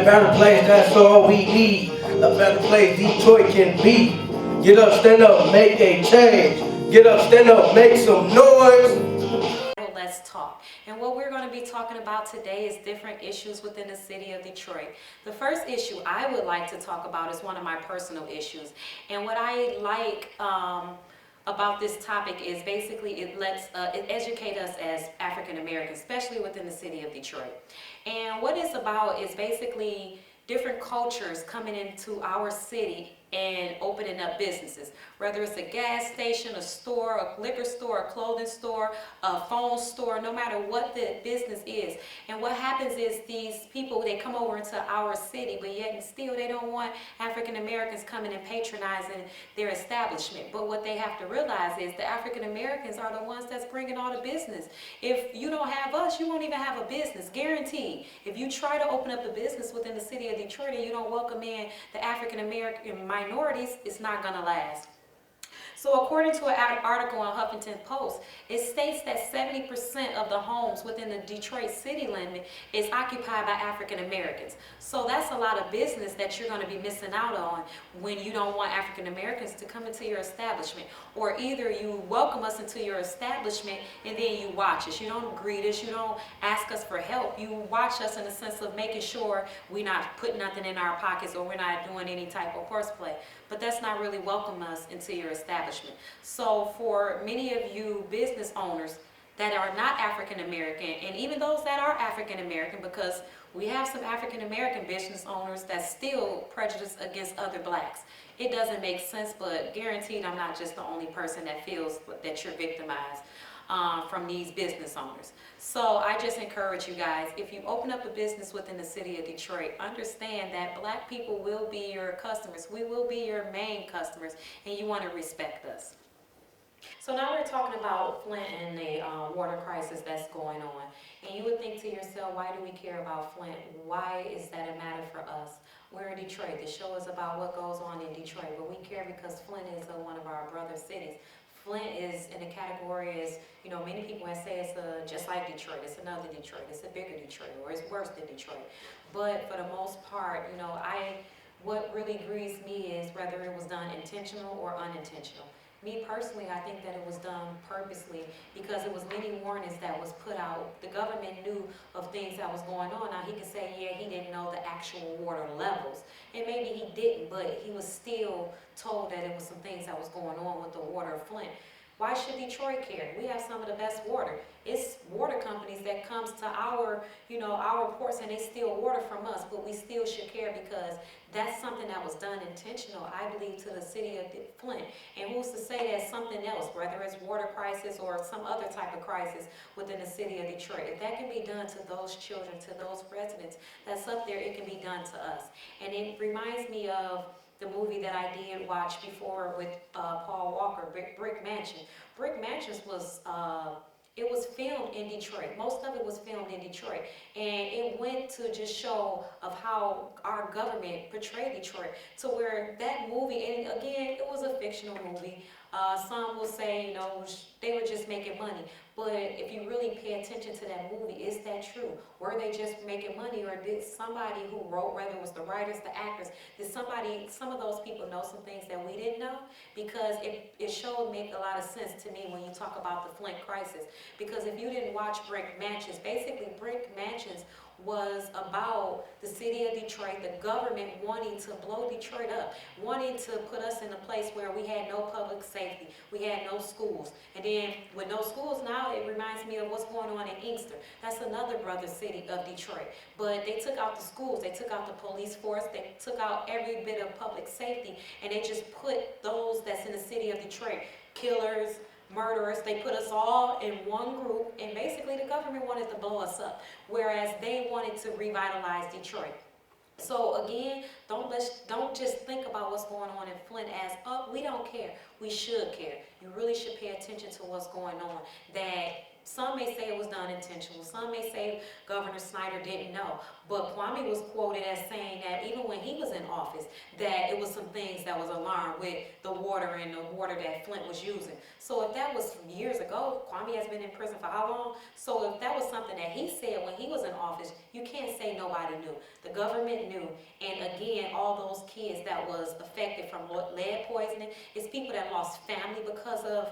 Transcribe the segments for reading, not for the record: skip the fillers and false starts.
A better place, that's all we need. A better place Detroit can be. Get up, stand up, make a change. Get up, stand up, make some noise. Let's talk. And what we're going to be talking about today is different issues within the city of Detroit. The first issue I would like to talk about is one of my personal issues. And what I like about this topic is basically it educate us as African Americans, especially within the city of Detroit. And what it's about is basically different cultures coming into our city and opening up businesses, whether it's a gas station, a store, a liquor store, a clothing store, a phone store, no matter what the business is. And what happens is these people, they come over into our city, but yet and still they don't want African Americans coming and patronizing their establishment. But what they have to realize is the African Americans are the ones that's bringing all the business. If you don't have us, you won't even have a business, guaranteed. If you try to open up a business within the city of Detroit and you don't welcome in the African American minorities, it's not going to last. So according to an article on Huffington Post, it states that 70% of the homes within the Detroit city limit is occupied by African Americans. So that's a lot of business that you're going to be missing out on when you don't want African Americans to come into your establishment. Or either you welcome us into your establishment and then you watch us. You don't greet us. You don't ask us for help. You watch us in the sense of making sure we're not putting nothing in our pockets or we're not doing any type of horseplay. But that's not really welcome us into your establishment. So for many of you business owners that are not African American, and even those that are African American, because we have some African American business owners that still prejudice against other blacks. It doesn't make sense, but guaranteed I'm not just the only person that feels that you're victimized from these business owners. So I just encourage you guys, if you open up a business within the city of Detroit, understand that black people will be your customers. We will be your main customers, and you want to respect us. So now we're talking about Flint and the water crisis that's going on. And you would think to yourself, why do we care about Flint? Why is that a matter for us? We're in Detroit. The show is about what goes on in Detroit, but we care because Flint is one of our brother cities. Flint is in a category as, many people would say it's just like Detroit. It's another Detroit. It's a bigger Detroit, or it's worse than Detroit. But for the most part, what really grieves me is whether it was done intentional or unintentional. Me personally, I think that it was done purposely because it was many warnings that was put out. The government knew of things that was going on. Now, he could say, yeah, he didn't know the actual water levels. And maybe he didn't, but he was still told that it was some things that was going on with the water of Flint. Why should Detroit care? We have some of the best water. It's water companies that comes to our ports and they steal water from us, but we still should care because that's something that was done intentional, I believe, to the city of Flint. And who's to say that something else, whether it's water crisis or some other type of crisis within the city of Detroit, if that can be done to those children, to those residents that's up there, it can be done to us. And it reminds me of the movie that I did watch before with Paul Walker, Brick Mansion. Brick Mansion was it was filmed in Detroit. Most of it was filmed in Detroit. And it went to just show of how our government portrayed Detroit to where that movie, and again, it was a fictional movie. Some will say, they were just making money. But if you really pay attention to that movie, is that true? Were they just making money, or did somebody who wrote, whether it was the writers, the actors, did some of those people know some things that we didn't know? Because it showed make a lot of sense to me when you talk about the Flint crisis. Because if you didn't watch Brick Mansions, basically Brick Mansions was about the city of Detroit, the government wanting to blow Detroit up, wanting to put us in a place where we had no public safety, we had no schools. And then with no schools now, it reminds me of what's going on in Inkster. That's another brother city of Detroit. But they took out the schools, they took out the police force, they took out every bit of public safety, and they just put those that's in the city of Detroit, killers, murderers, they put us all in one group, and basically the government wanted to blow us up, whereas they wanted to revitalize Detroit. So again, don't just think about what's going on in Flint as, oh, we don't care. We should care. You really should pay attention to what's going on. That some may say it was done intentional. Some may say Governor Snyder didn't know. But Kwame was quoted as saying that even when he was in office, that it was some things that was alarmed with the water and the water that Flint was using. So if that was years ago, Kwame has been in prison for how long? So if that was something that he said when he was in office, you can't say nobody nobody knew. The government knew. And again, all those kids that was affected from lead poisoning, it's people that lost family because of,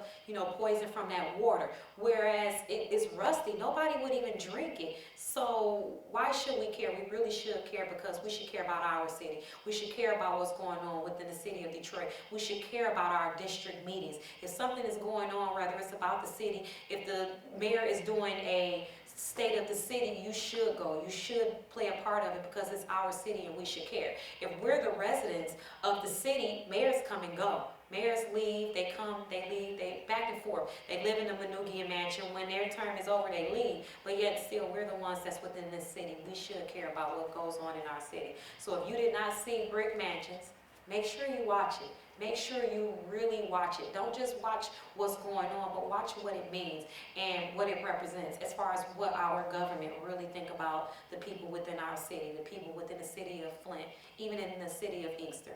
poison from that water. Whereas it's rusty, nobody would even drink it. So why should we care? We really should care, because we should care about our city. We should care about what's going on within the city of Detroit. We should care about our district meetings. If something is going on, whether it's about the city, if the mayor is doing a state of the city, you should go. You should play a part of it, because it's our city and we should care. If we're the residents of the city, mayors come and go. Mayors leave, they come, they leave, they back and forth. They live in the Manoogian mansion. When their term is over, they leave. But yet still, we're the ones that's within this city. We should care about what goes on in our city. So if you did not see Brick Mansions, make sure you watch it. Make sure you really watch it. Don't just watch what's going on, but watch what it means and what it represents as far as what our government really think about the people within our city, the people within the city of Flint, even in the city of Inkster.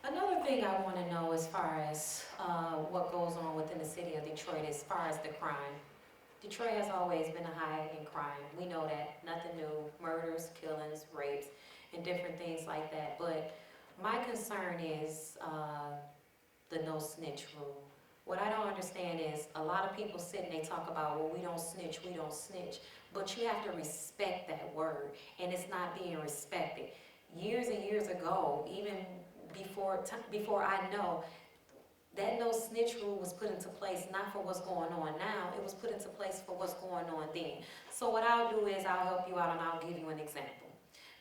Another thing I want to know as far as what goes on within the city of Detroit as far as the crime. Detroit has always been a high in crime. We know that. Nothing new. Murders, killings, rapes, and different things like that. But my concern is the no snitch rule. What I don't understand is a lot of people sit and they talk about, well, we don't snitch, we don't snitch. But you have to respect that word, and it's not being respected. Years and years ago, even before I know, that no snitch rule was put into place not for what's going on now, it was put into place for what's going on then. So what I'll do is I'll help you out and I'll give you an example.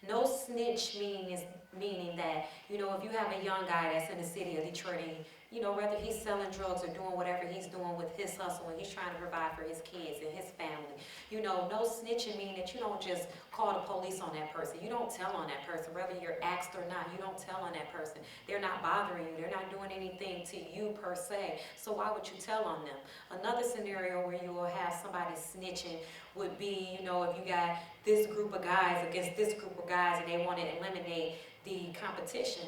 No snitch meaning that, if you have a young guy that's in the city of Detroit and, whether he's selling drugs or doing whatever he's doing with his hustle and he's trying to provide for his kids and his family, no snitching mean that you don't just call the police on that person. You don't tell on that person, whether you're asked or not. You don't tell on that person. They're not bothering you. They're not doing anything to you per se. So why would you tell on them? Another scenario where you will have somebody snitching would be, if you got this group of guys against this group of guys and they want to eliminate the competition,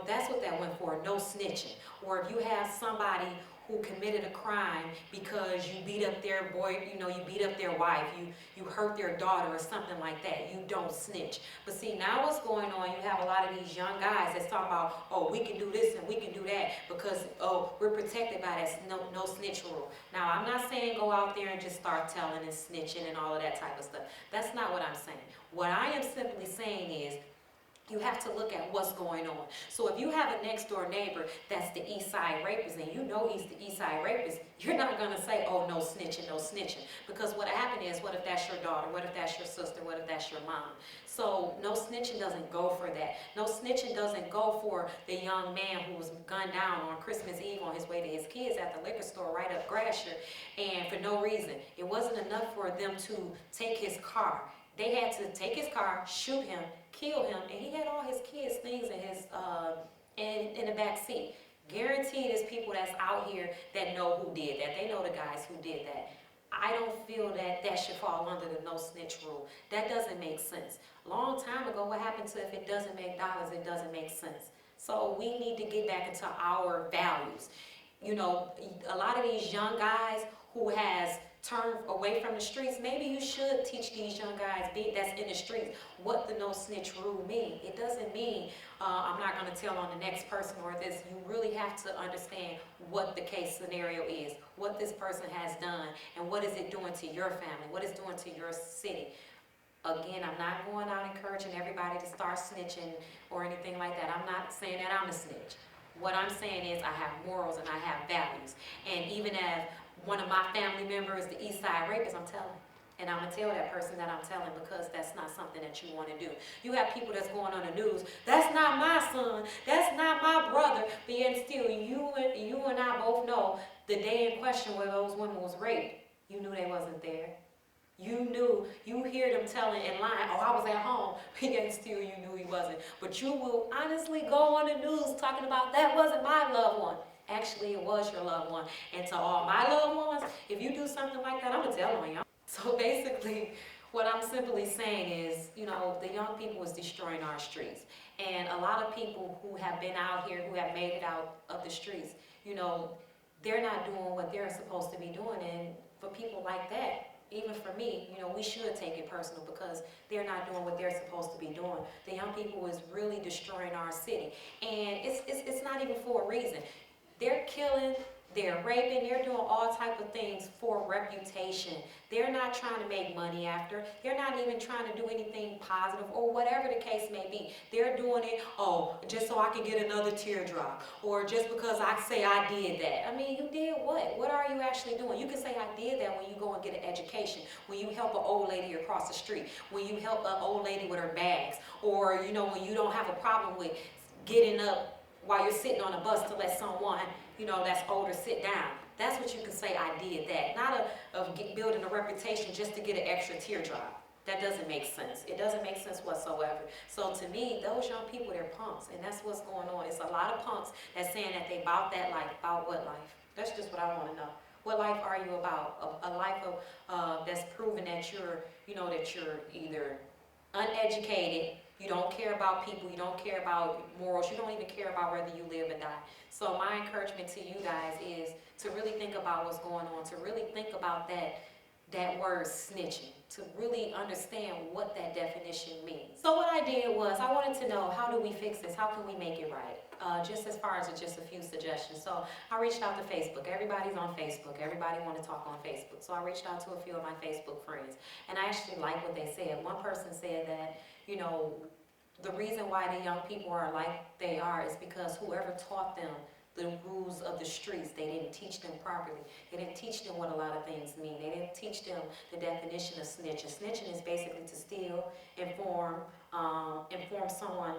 that's what that went for, no snitching. Or if you have somebody who committed a crime because you beat up their boy, you beat up their wife, you hurt their daughter or something like that, you don't snitch. But see, now what's going on, you have a lot of these young guys that's talking about, oh, we can do this and we can do that because, oh, we're protected by that no snitch rule. Now, I'm not saying go out there and just start telling and snitching and all of that type of stuff. That's not what I'm saying. What I am simply saying is, you have to look at what's going on. So if you have a next door neighbor that's the East Side rapist and he's the East Side rapist, you're not going to say, oh, no snitching, no snitching. Because what happened is, what if that's your daughter? What if that's your sister? What if that's your mom? So no snitching doesn't go for that. No snitching doesn't go for the young man who was gunned down on Christmas Eve on his way to his kids at the liquor store right up Gratiot, and for no reason. It wasn't enough for them to take his car. They had to take his car, shoot him, kill him, and he had all his kids' things in his in the back seat. Guaranteed there's people that's out here that know who did that. They know the guys who did that. I don't feel that should fall under the no snitch rule. That doesn't make sense. Long time ago, what happened to if it doesn't make dollars, it doesn't make sense. So we need to get back into our values. A lot of these young guys who has turned away from the streets, maybe you should teach these young guys that's in the streets what the no snitch rule means. It doesn't mean I'm not going to tell on the next person or this. You really have to understand what the case scenario is, what this person has done, and what is it doing to your family, what it's doing to your city. Again, I'm not going out encouraging everybody to start snitching or anything like that. I'm not saying that I'm a snitch. What I'm saying is I have morals and I have values. And even as one of my family members, the East Side rapist, I'm telling. And I'm going to tell that person that I'm telling, because that's not something that you want to do. You have people that's going on the news, that's not my son, that's not my brother, but yet still, you and I both know the day in question where those women was raped, you knew they wasn't there. You hear them telling and lying, oh, I was at home, but yet still you knew he wasn't. But you will honestly go on the news talking about that wasn't my loved one. Actually, it was your loved one. And to all my loved ones, if you do something like that, I'm going to tell on you. So basically, what I'm simply saying is, the young people is destroying our streets. And a lot of people who have been out here, who have made it out of the streets, they're not doing what they're supposed to be doing. And for people like that, even for me, you know, we should take it personal because they're not doing what they're supposed to be doing. The young people is really destroying our city. And it's not even for a reason. They're killing, they're raping, they're doing all type of things for reputation. They're not trying to make money after. They're not even trying to do anything positive or whatever the case may be. They're doing it, oh, just so I can get another teardrop or just because I say I did that. I mean, you did what? What are you actually doing? You can say I did that when you go and get an education, when you help an old lady across the street, when you help an old lady with her bags, or, you know, when you don't have a problem with getting up while you're sitting on a bus to let someone, you know, that's older sit down. That's what you can say, I did that. Not building a reputation just to get an extra teardrop. That doesn't make sense. It doesn't make sense whatsoever. So to me, those young people, they're punks. And that's what's going on. It's a lot of punks that's saying that they about that life. About what life? That's just what I want to know. What life are you about? A life of that's proven that you're, you know, that you're either uneducated, you don't care about people, you don't care about morals, you don't even care about whether you live or die. So my encouragement to you guys is to really think about what's going on, to really think about that word snitching, to really understand what that definition means. So what I did was, I wanted to know, how do we fix this? How can we make it right? Just as far as just a few suggestions. So I reached out to Facebook. Everybody's on Facebook. Everybody want to talk on Facebook. So I reached out to a few of my Facebook friends. And I actually like what they said. One person said that, you know, the reason why the young people are like they are is because whoever taught them the rules of the streets, they didn't teach them properly. They didn't teach them what a lot of things mean. They didn't teach them the definition of snitching. Snitching is basically to steal, inform someone,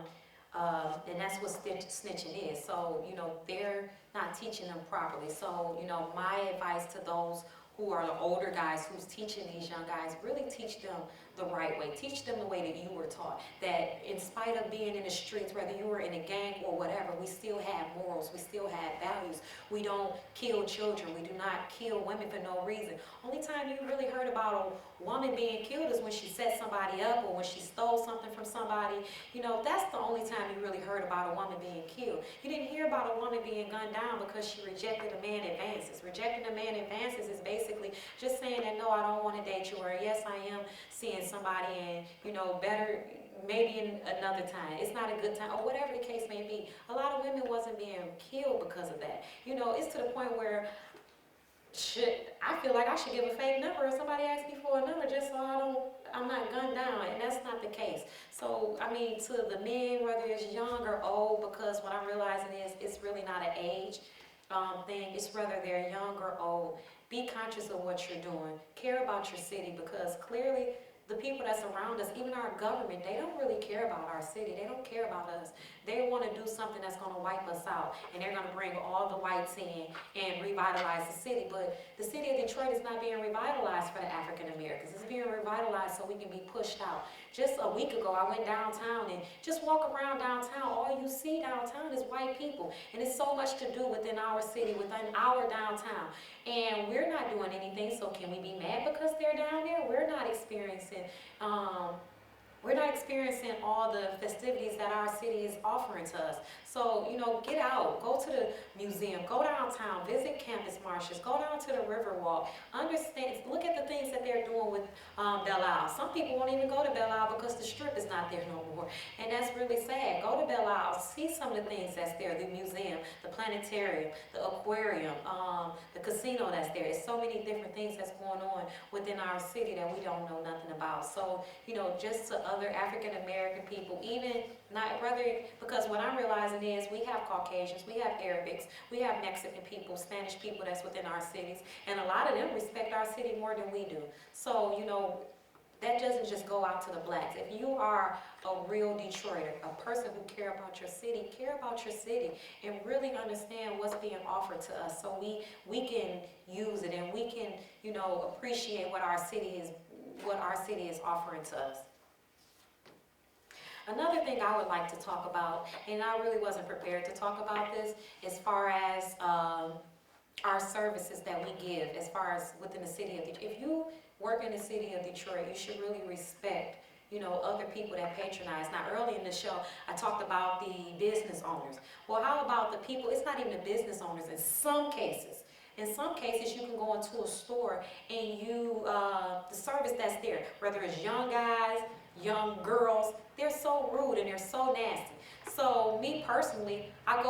and that's what snitching is. So, you know, they're not teaching them properly. So, you know, my advice to those who are the older guys who's teaching these young guys, really teach them the right way. Teach them the way that you were taught. That in spite of being in the streets, whether you were in a gang or whatever, we still have morals. We still have values. We don't kill children. We do not kill women for no reason. Only time you really heard about a woman being killed is when she set somebody up or when she stole something from somebody. You know, that's the only time you really heard about a woman being killed. You didn't hear about a woman being gunned down because she rejected a man advances. Rejecting a man advances is basically just saying that, no, I don't want to date you, or yes, I am seeing somebody and, you know, better maybe in another time. It's not a good time, or whatever the case may be. A lot of women wasn't being killed because of that. You know, it's to the point where I feel like I should give a fake number if somebody asks me for a number just so I'm not gunned down, and that's not the case. So, I mean, to the men, whether it's young or old, because what I'm realizing is it's really not an age thing. It's whether they're young or old. Be conscious of what you're doing. Care about your city, because clearly the people that's around us, even our government, they don't really care about our city. They don't care about us. They want to do something that's going to wipe us out, and they're going to bring all the whites in and revitalize the city. But the city of Detroit is not being revitalized for the African Americans. It's being revitalized so we can be pushed out. Just a week ago, I went downtown, and just walk around downtown, all you see downtown is white people. And it's so much to do within our city, within our downtown. And we're not doing anything, so can we be mad because they're down there? We're not experiencing all the festivities that our city is offering to us. So, you know, get out, go to the museum, go downtown, visit campus marches, go down to the Riverwalk, understand, look at the things that they're doing with Belle Isle. Some people won't even go to Belle Isle because the strip is not there no more. And that's really sad. Go to Belle Isle, see some of the things that's there, the museum, the planetarium, the aquarium, the casino that's there. There's so many different things that's going on within our city that we don't know nothing about. So, you know, just to other African American people, even not rather, because what I'm realizing is we have Caucasians, we have Arabics, we have Mexican people, Spanish people that's within our cities, and a lot of them respect our city more than we do. So, you know, that doesn't just go out to the blacks. If you are a real Detroiter, a person who care about your city, and really understand what's being offered to us, so we can use it and we can, you know, appreciate what our city is offering to us. Another thing I would like to talk about, and I really wasn't prepared to talk about this, as far as our services that we give, as far as within the city of Detroit. If you work in the city of Detroit, you should really respect, you know, other people that patronize. Now, early in the show, I talked about the business owners. Well, how about the people, it's not even the business owners in some cases. In some cases, you can go into a store and the service that's there, whether it's young guys, young girls, they're so rude and they're so nasty. So me personally, I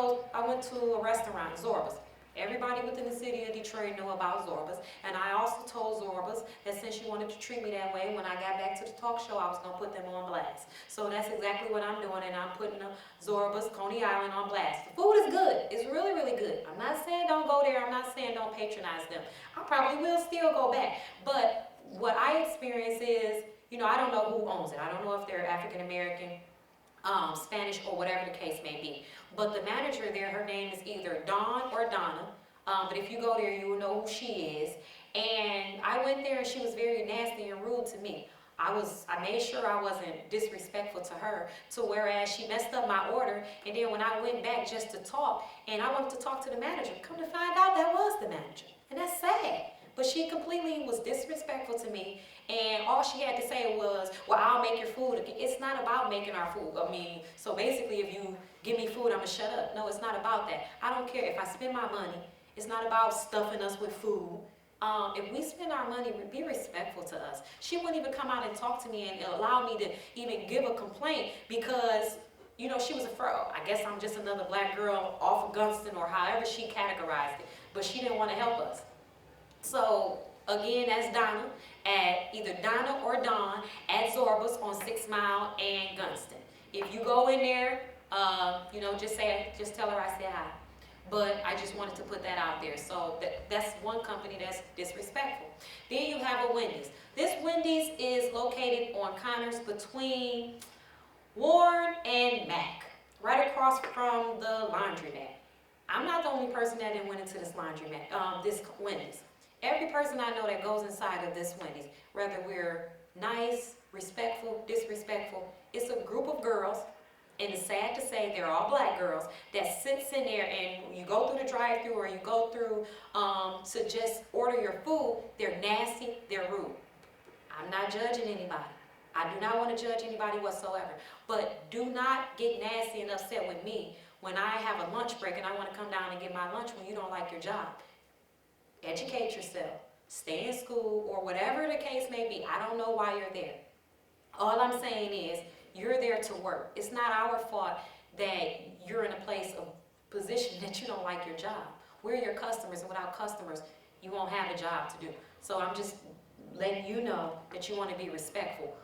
went to a restaurant, Zorba's. Everybody within the city of Detroit know about Zorba's, and I also told Zorba's that since she wanted to treat me that way, when I got back to the talk show, I was going to put them on blast. So that's exactly what I'm doing, and I'm putting Zorba's Coney Island on blast. The food is good. It's really, really good. I'm not saying don't go there. I'm not saying don't patronize them. I probably will still go back. But what I experience is, I don't know who owns it. I don't know if they're African American, Spanish, or whatever the case may be. But the manager there, her name is either Dawn or Donna. But if you go there, you will know who she is. And I went there and she was very nasty and rude to me. I made sure I wasn't disrespectful to her, to whereas she messed up my order. And then when I went back just to talk, and I wanted to talk to the manager, come to find out that was the manager. And that's sad. But she completely was disrespectful to me, and all she had to say was, well, I'll make your food. It's not about making our food. So basically, if you give me food, I'm going to shut up. No, it's not about that. I don't care if I spend my money. It's not about stuffing us with food. If we spend our money, be respectful to us. She wouldn't even come out and talk to me and allow me to even give a complaint because, she was afraid. I guess I'm just another black girl off of Gunston or however she categorized it. But she didn't want to help us. So, again, that's Donna, at either Donna or Dawn at Zorba's on 6 Mile and Gunston. If you go in there, just tell her I said hi. But I just wanted to put that out there. So that's one company that's disrespectful. Then you have a Wendy's. This Wendy's is located on Connors between Warren and Mack, right across from the laundromat. I'm not the only person that didn't went into this laundromat, this Wendy's. Every person I know that goes inside of this Wendy's, whether we're nice, respectful, disrespectful, it's a group of girls, and it's sad to say they're all black girls, that sits in there and you go through the drive-thru or you go through to just order your food, they're nasty, they're rude. I'm not judging anybody. I do not want to judge anybody whatsoever. But do not get nasty and upset with me when I have a lunch break and I want to come down and get my lunch when you don't like your job. Educate yourself. Stay in school or whatever the case may be. I don't know why you're there. All I'm saying is you're there to work. It's not our fault that you're in a place of position that you don't like your job. We're your customers, and without customers, you won't have a job to do. So I'm just letting you know that you want to be respectful.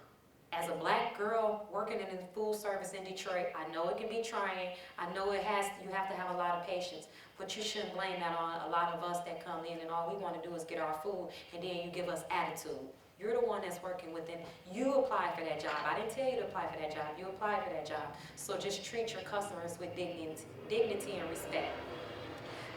As a black girl working in the food service in Detroit, I know it can be trying. I know you have to have a lot of patience, but you shouldn't blame that on a lot of us that come in and all we want to do is get our food and then you give us attitude. You're the one that's working within. You apply for that job. I didn't tell you to apply for that job. You applied for that job. So just treat your customers with dignity and respect.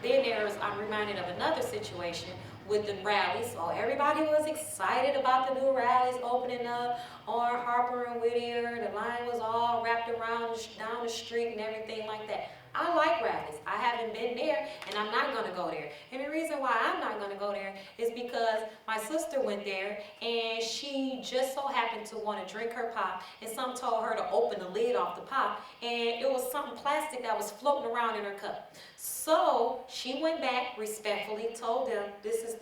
Then I'm reminded of another situation with the rallies. So everybody was excited about the new rallies opening up on Harper and Whittier. The line was all wrapped around down the street and everything like that. I like rallies. I haven't been there, and I'm not going to go there. And the reason why I'm not going to go there is because my sister went there, and she just so happened to want to drink her pop, and some told her to open the lid off the pop, and it was something plastic that was floating around in her cup. So she went back respectfully, told them, this is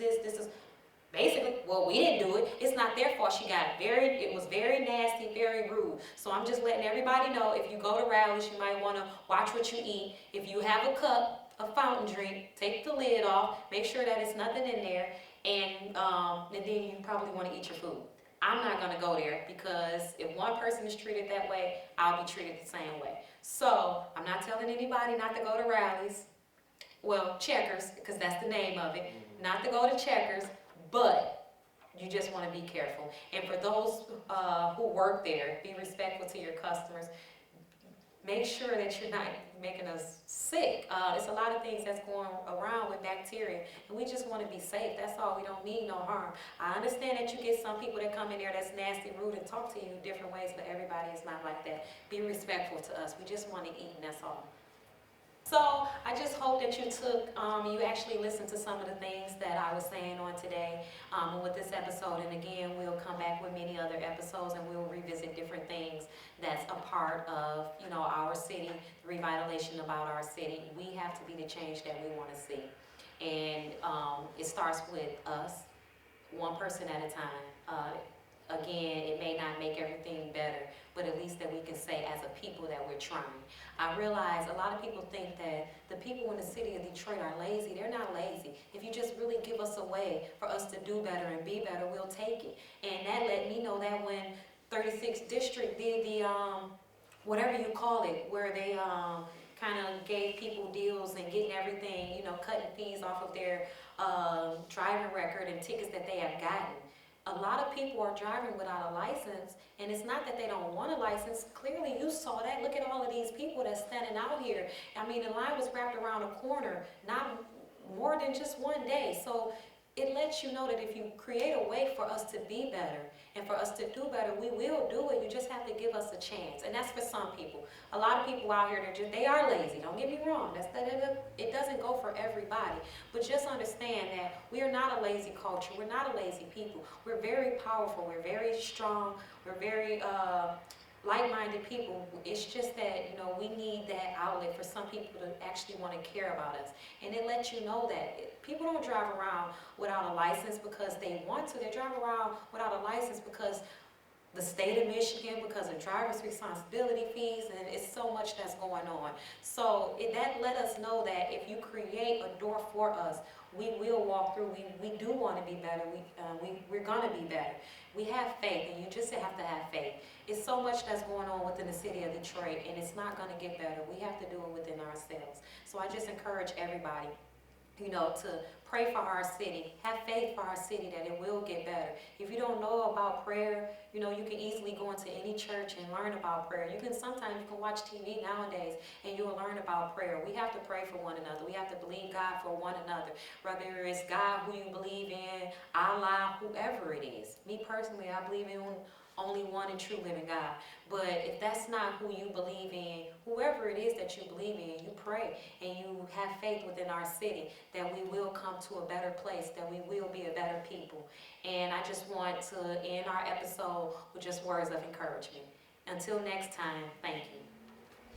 basically, well, we didn't do it. It's not their fault. It was very nasty, very rude. So I'm just letting everybody know, if you go to rallies, you might want to watch what you eat. If you have a cup, a fountain drink, take the lid off, make sure that it's nothing in there, and then you probably want to eat your food. I'm not going to go there because if one person is treated that way, I'll be treated the same way. So I'm not telling anybody not to go to rallies. Well, Checkers, because that's the name of it. Not to go to Checkers. But you just want to be careful. And for those who work there, be respectful to your customers. Make sure that you're not making us sick. There's a lot of things that's going around with bacteria, and we just want to be safe. That's all. We don't mean no harm. I understand that you get some people that come in there that's nasty, rude, and talk to you different ways, but everybody is not like that. Be respectful to us. We just want to eat, and that's all. So I just hope that you actually listened to some of the things that I was saying on today with this episode. And again, we'll come back with many other episodes and we'll revisit different things that's a part of, our city, the revitalization about our city. We have to be the change that we want to see. And it starts with us, one person at a time. Again, it may not make everything better, but at least that we can say as a people that we're trying. I realize a lot of people think that the people in the city of Detroit are lazy. They're not lazy. If you just really give us a way for us to do better and be better, we'll take it. And that let me know that when 36th District did the, whatever you call it, where they kind of gave people deals and getting everything, you know, cutting fees off of their driving record and tickets that they have gotten. A lot of people are driving without a license, and it's not that they don't want a license. Clearly, you saw that. Look at all of these people that's standing out here. I mean, the line was wrapped around a corner, not more than just one day. So it lets you know that if you create a way for us to be better and for us to do better, we will do it. You just have to give us a chance. And that's for some people. A lot of people out here, they are lazy. Don't get me wrong. It doesn't go for everybody. But just understand that we are not a lazy culture. We're not a lazy people. We're very powerful. We're very strong. We're very like-minded people. It's just that, you know, we need that outlet for some people to actually want to care about us. And it lets you know that people don't drive around without a license because they want to. They drive around without a license because the state of Michigan, because of driver's responsibility fees, and it's so much that's going on. So that let us know that if you create a door for us, we will walk through. We do want to be better. We're going to be better. We have faith, and you just have to have faith. It's so much that's going on within the city of Detroit, and it's not going to get better. We have to do it within ourselves. So I just encourage everybody, you know, to pray for our city. Have faith for our city that it will get better. If you don't know about prayer, you know, you can easily go into any church and learn about prayer. Sometimes you can watch TV nowadays and you'll learn about prayer. We have to pray for one another. We have to believe God for one another. Whether it's God who you believe in, Allah, whoever it is. Me personally, I believe in only one and true living God. But if that's not who you believe in, whoever it is that you believe in, you pray and you have faith within our city that we will come to a better place, that we will be a better people. And I just want to end our episode with just words of encouragement. Until next time, thank you.